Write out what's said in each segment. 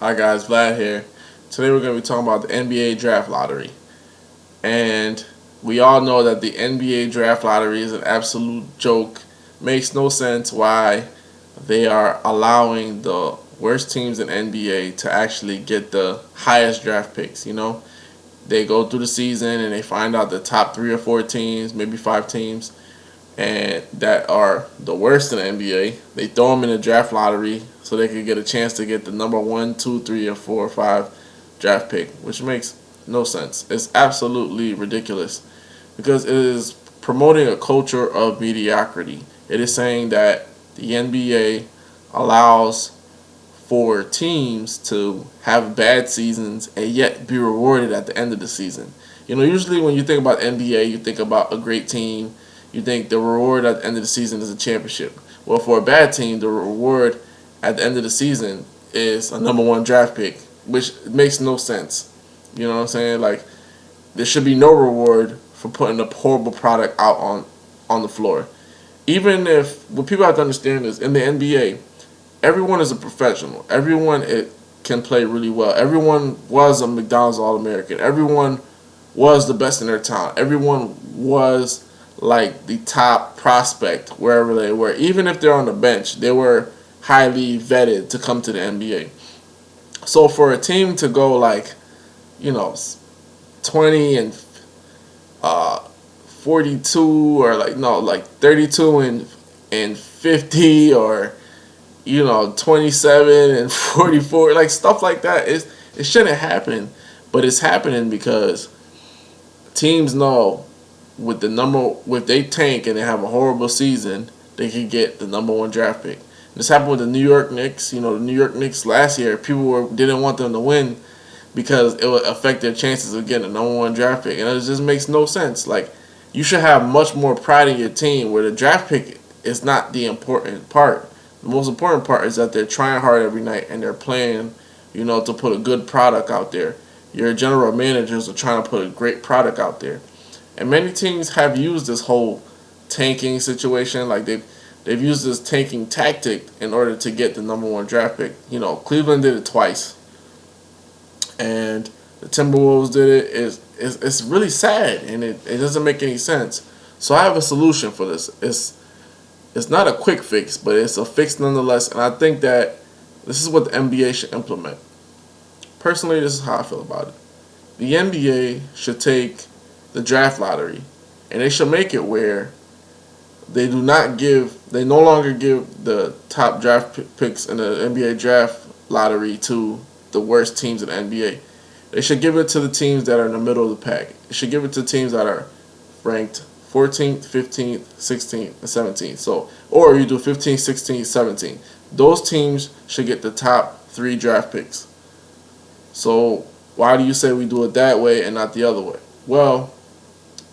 Hi guys, Vlad here. Today we're going to be talking about the NBA draft lottery. And we all know that the NBA draft lottery is an absolute joke. Makes no sense why they are allowing the worst teams in NBA to actually get the highest draft picks, They go through the season and they find out the top 3 or 4 teams, maybe 5 teams, and that are the worst in the NBA. They throw them in the draft lottery so they could get a chance to get the number 1, 2, 3, or 4 or 5 draft pick, which makes no sense. It's absolutely ridiculous because it is promoting a culture of mediocrity. It is saying that the NBA allows for teams to have bad seasons and yet be rewarded at the end of the season. Usually when you think about NBA, you think about a great team. You think the reward at the end of the season is a championship. Well, for a bad team, the reward at the end of the season is a number 1 draft pick, which makes no sense. You know what I'm saying? Like, there should be no reward for putting a horrible product out on the floor. Even if, what people have to understand is, in the NBA, everyone is a professional. Everyone can play really well. Everyone was a McDonald's All-American. Everyone was the best in their town. Everyone was like the top prospect wherever they were. Even if they're on the bench, they were highly vetted to come to the NBA. So for a team to go like, 20 and 42, or like 32 and 50, or 27 and 44, like stuff like that, it shouldn't happen, but it's happening because teams know if they tank and they have a horrible season, they can get the number 1 draft pick. This happened with the New York Knicks. The New York Knicks last year, people didn't want them to win because it would affect their chances of getting a number 1 draft pick, and it just makes no sense. Like, you should have much more pride in your team where the draft pick is not the important part. The most important part is that they're trying hard every night and they're playing, to put a good product out there. Your general managers are trying to put a great product out there. And many teams have used this whole tanking situation. Like, they've used this tanking tactic in order to get the number 1 draft pick. Cleveland did it twice. And the Timberwolves did it. It's really sad, and it doesn't make any sense. So I have a solution for this. It's not a quick fix, but it's a fix nonetheless. And I think that this is what the NBA should implement. Personally, this is how I feel about it. The NBA should take the draft lottery, and they should make it where they no longer give the top draft picks in the NBA draft lottery to the worst teams in the NBA. They should give it to the teams that are in the middle of the pack. They should give it to teams that are ranked 14th, 15th, 16th, and 17th. So, or you do 15th, 16th, 17th. Those teams should get the top 3 draft picks. So, why do you say we do it that way and not the other way? Well,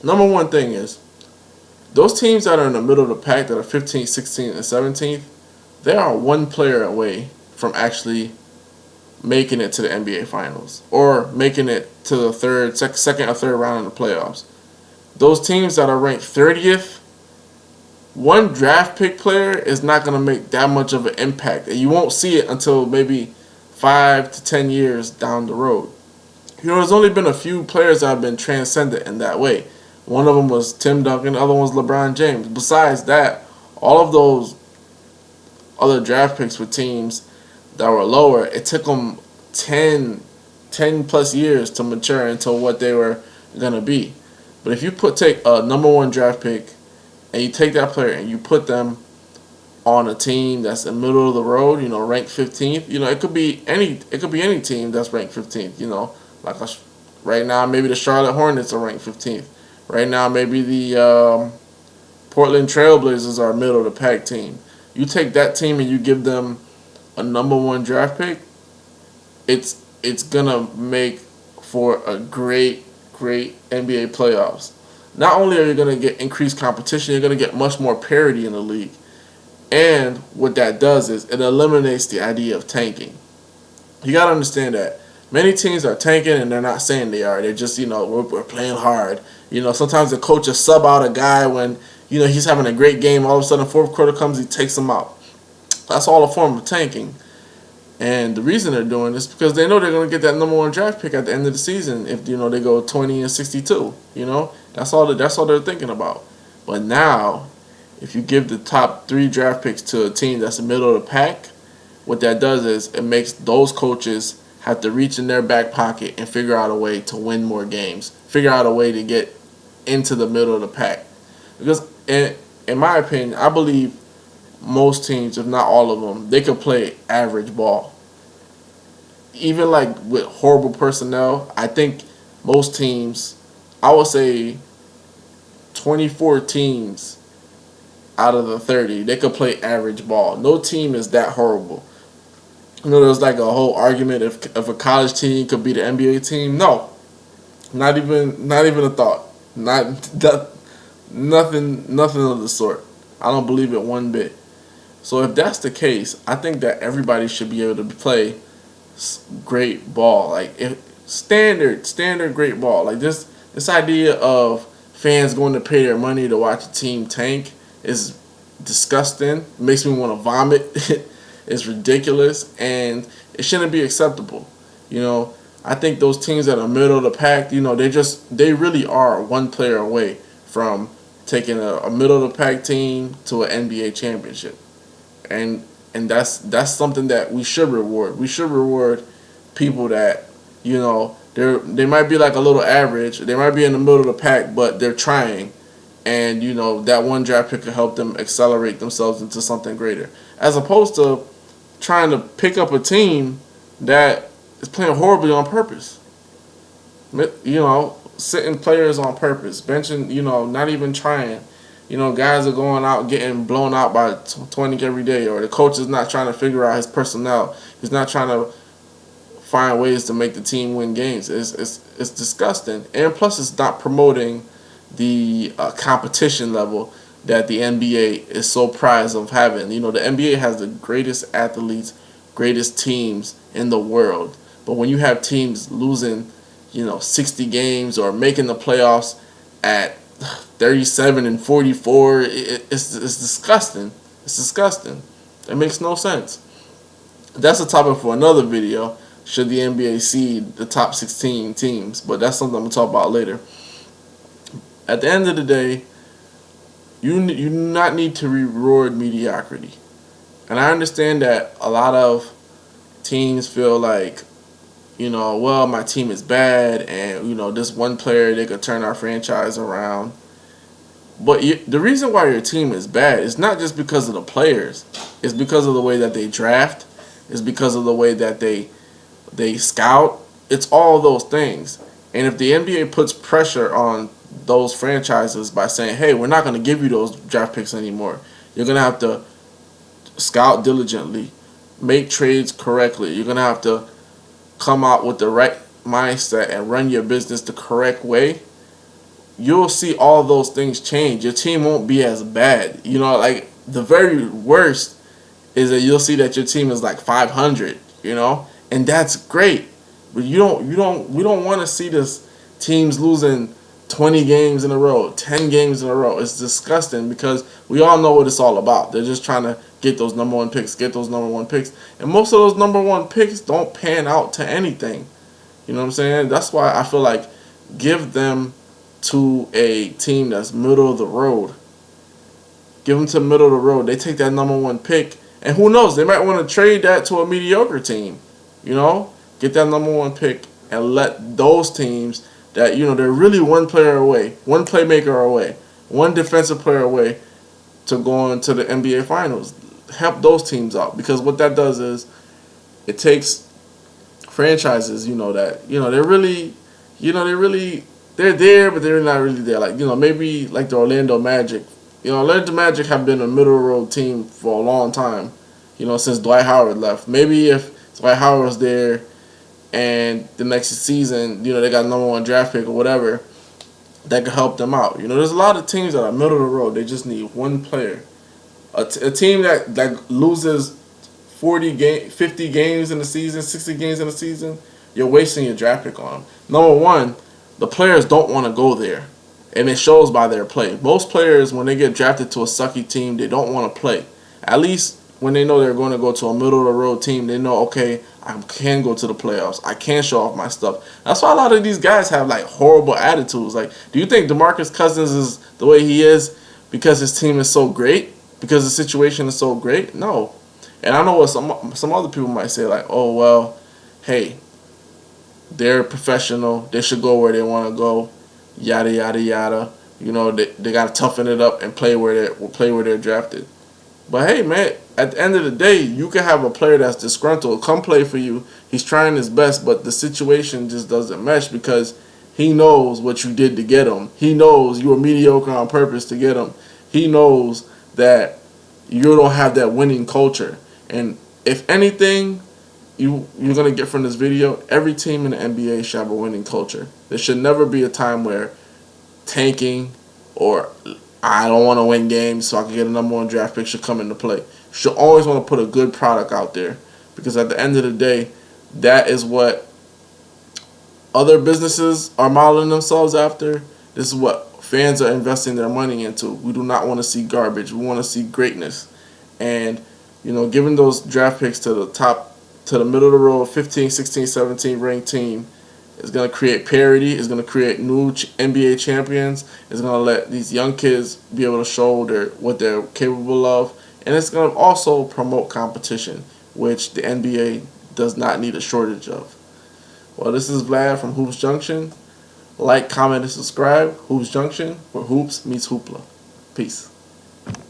number 1 thing is, those teams that are in the middle of the pack that are 15th, 16th, and 17th, they are 1 player away from actually making it to the NBA Finals or making it to the second or third round in the playoffs. Those teams that are ranked 30th, 1 draft pick player is not going to make that much of an impact, and you won't see it until maybe 5 to 10 years down the road. There's only been a few players that have been transcendent in that way. One of them was Tim Duncan, the other one was LeBron James. Besides that, all of those other draft picks for teams that were lower, it took them 10 plus years to mature into what they were going to be. But if you take a number 1 draft pick and you take that player and you put them on a team that's in the middle of the road, ranked 15th, it could be any team that's ranked 15th, like right now maybe the Charlotte Hornets are ranked 15th. Right now, maybe the Portland Trailblazers are a middle of the pack team. You take that team and you give them a number 1 draft pick, it's gonna make for a great NBA playoffs. Not only are you gonna get increased competition, you're gonna get much more parity in the league. And what that does is it eliminates the idea of tanking. You gotta understand that many teams are tanking and they're not saying they are. They're just, we're playing hard. Sometimes the coach will sub out a guy when, he's having a great game. All of a sudden, 4th quarter comes, he takes him out. That's all a form of tanking. And the reason they're doing this is because they know they're going to get that number one draft pick at the end of the season if they go 20-62. That's all they're thinking about. But now, if you give the top 3 draft picks to a team that's the middle of the pack, what that does is it makes those coaches have to reach in their back pocket and figure out a way to win more games. Figure out a way to get into the middle of the pack. Because in my opinion, I believe most teams, if not all of them, they could play average ball. Even like with horrible personnel, I think most teams, I would say 24 teams out of the 30, they could play average ball. No team is that horrible. There's like a whole argument if a college team could beat an NBA team. No, not even a thought. Nothing of the sort. I don't believe it one bit. So if that's the case, I think that everybody should be able to play great ball, like standard great ball. Like this idea of fans going to pay their money to watch a team tank is disgusting. It makes me want to vomit. It's ridiculous, and it shouldn't be acceptable. I think those teams that are middle of the pack, they really are one player away from taking a middle of the pack team to an NBA championship. And that's something that we should reward. We should reward people that, they might be like a little average. They might be in the middle of the pack, but they're trying. And, that one draft pick could help them accelerate themselves into something greater. As opposed to trying to pick up a team that is playing horribly on purpose. Sitting players on purpose. Benching, not even trying. Guys are going out getting blown out by 20 every day, or the coach is not trying to figure out his personnel. He's not trying to find ways to make the team win games. It's disgusting, and plus it's not promoting the competition level that the NBA is so prized of having. The NBA has the greatest athletes, greatest teams in the world, but when you have teams losing, 60 games or making the playoffs at 37-44, it's disgusting. It's disgusting. It makes no sense. That's a topic for another video. Should the NBA seed the top 16 teams? But that's something I'm going to talk about later. At the end of the day, you do not need to reward mediocrity. And I understand that a lot of teams feel like, well, my team is bad, and, this one player, they could turn our franchise around. But the reason why your team is bad is not just because of the players. It's because of the way that they draft. It's because of the way that they scout. It's all those things. And if the NBA puts pressure on those franchises by saying, hey, we're not going to give you those draft picks anymore. You're going to have to scout diligently, make trades correctly. You're going to have to come out with the right mindset and run your business the correct way. You'll see all those things change. Your team won't be as bad. Like the very worst is that you'll see that your team is like 500, and that's great. But we don't want to see this teams losing 20 games in a row, 10 games in a row. It's disgusting because we all know what it's all about. They're just trying to get those number one picks, And most of those number one picks don't pan out to anything. You know what I'm saying? That's why I feel like give them to a team that's middle of the road. Give them to middle of the road. They take that number one pick, and who knows? They might want to trade that to a mediocre team. Get that number one pick and let those teams that they're really one player away, one playmaker away, one defensive player away to go into the NBA Finals. Help those teams out, because what that does is it takes franchises, they're there, but they're not really there. Like, maybe like the Orlando Magic. Orlando Magic have been a middle road team for a long time, since Dwight Howard left. Maybe if Dwight Howard was there and the next season, they got number one draft pick or whatever, that could help them out. There's a lot of teams that are middle of the road. They just need one player. A team that loses 50 games in the season, 60 games in the season, you're wasting your draft pick on them. Number one, the players don't want to go there, and it shows by their play. Most players, when they get drafted to a sucky team, they don't want to play. At least when they know they're going to go to a middle of the road team, they know, okay, I can go to the playoffs. I can show off my stuff. That's why a lot of these guys have like horrible attitudes. Like, do you think DeMarcus Cousins is the way he is because his team is so great? Because the situation is so great? No. And I know what some other people might say, like, oh well, hey, they're professional. They should go where they want to go. Yada yada yada. You know, they got to toughen it up and play where they're drafted. But hey, man, at the end of the day, you can have a player that's disgruntled come play for you. He's trying his best, but the situation just doesn't mesh because he knows what you did to get him. He knows you were mediocre on purpose to get him. He knows that you don't have that winning culture. And if anything, you're going to get from this video, every team in the NBA should have a winning culture. There should never be a time where tanking or I don't want to win games so I can get a number one draft pick should come into play. You should always want to put a good product out there because at the end of the day, that is what other businesses are modeling themselves after. This is what fans are investing their money into. We do not want to see garbage. We want to see greatness. And, you know, giving those draft picks to the top, to the middle of the road, 15, 16, 17 ranked team is going to create parity. It's going to create new NBA champions. It's going to let these young kids be able to show what they're capable of. And it's going to also promote competition, which the NBA does not need a shortage of. Well, this is Vlad from Hoops Junction. Like, comment, and subscribe. Hoops Junction, where hoops meets hoopla. Peace.